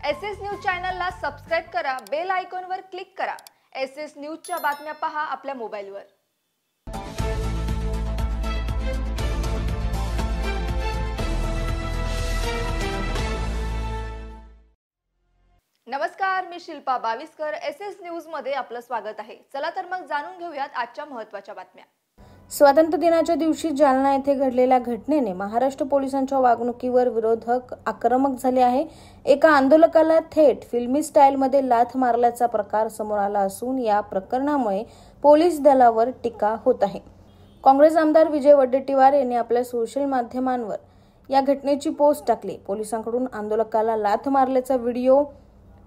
SS news चॅनलला subscribe करा, bell आयकॉनवर क्लिक करा। एसएस न्यूजच्या बातम्या पहा आपल्या मोबाईलवर। नमस्कार, मी शिल्पा बाविस्कर। एसएस न्यूज मध्ये आपलं स्वागत आहे। चला तर मग जाणून घेऊयात आजच्या महत्त्वाच्या बातम्या। स्वातंत्र्य दिनाच्या दिवशी जालना येथे घडलेल्या घटनेने महाराष्ट्र पोलिसांच्या वागणुकीवर विरोधक आक्रमक झाले आहे। एका आंदोलकाला थेट फिल्मी स्टाईलमध्ये लाथ मारल्याचा प्रकार समोर आला असून या प्रकरणामुळे पोलीस दलावर टीका होत आहे। काँग्रेस आमदार विजय वडेट्टीवार यांनी आपल्या सोशल माध्यमांवर या घटनेची पोस्ट टाकली। पोलिसांकडून आंदोलकाला लाथ मारल्याचा व्हिडिओ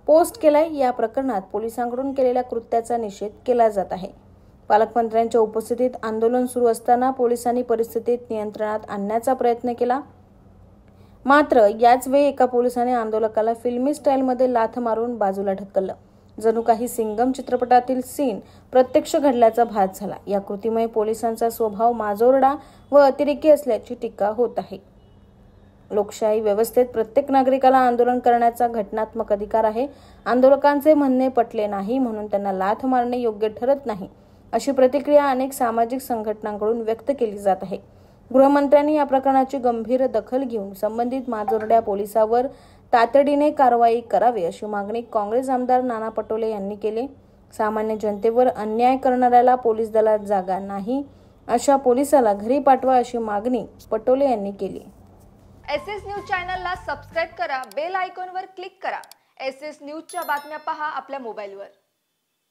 पोस्ट केलाय। या प्रकरणात पोलिसांकडून केलेल्या कृत्याचा निषेध केला जात आहे। पालकमंत्र्यांच्या उपस्थितीत आंदोलन सुरू असताना पोलिसांनी परिस्थितीत नियंत्रणात आणण्याचा प्रयत्न केला, मात्र याच वेळी एका पोलिसाने आंदोलकाला फिल्मी स्टाईलमध्ये लाथ मारून बाजूला ढकललं। जणू काही सिंगम चित्रपटातील सीन प्रत्यक्ष घडल्याचा भास झाला। या कृतीमुळे पोलिसांचा स्वभाव माजोरडा व अतिरेकी असल्याची टीका होत आहे। लोकशाही व्यवस्थेत प्रत्येक नागरिकाला आंदोलन करण्याचा घटनात्मक अधिकार आहे। आंदोलकांचे म्हणणे पटले नाही म्हणून त्यांना लाथ मारणे योग्य ठरत नाही, अशी प्रतिक्रिया अनेक सामाजिक संघटनांकडून व्यक्त केली जात आहे। गृहमंत्र्यांनी या प्रकरणाची गंभीर दखल घेऊन संबंधित माजोरड्या पोलिसावर तातडीने कारवाई करावी, अशी मागणी काँग्रेस आमदार नाना पटोले यांनी केली। सामान्य जनतेवर अन्याय करणाऱ्याला पोलीस दलात जागा नाही, अशा पोलिसाला घरी पाठवा, अशी मागणी पटोले यांनी केली। एसएस न्यूज चॅनलला सबस्क्राइब करा, बेल आयकॉनवर क्लिक करा। एसएस न्यूजच्या बातम्या पहा आपल्या मोबाईलवर।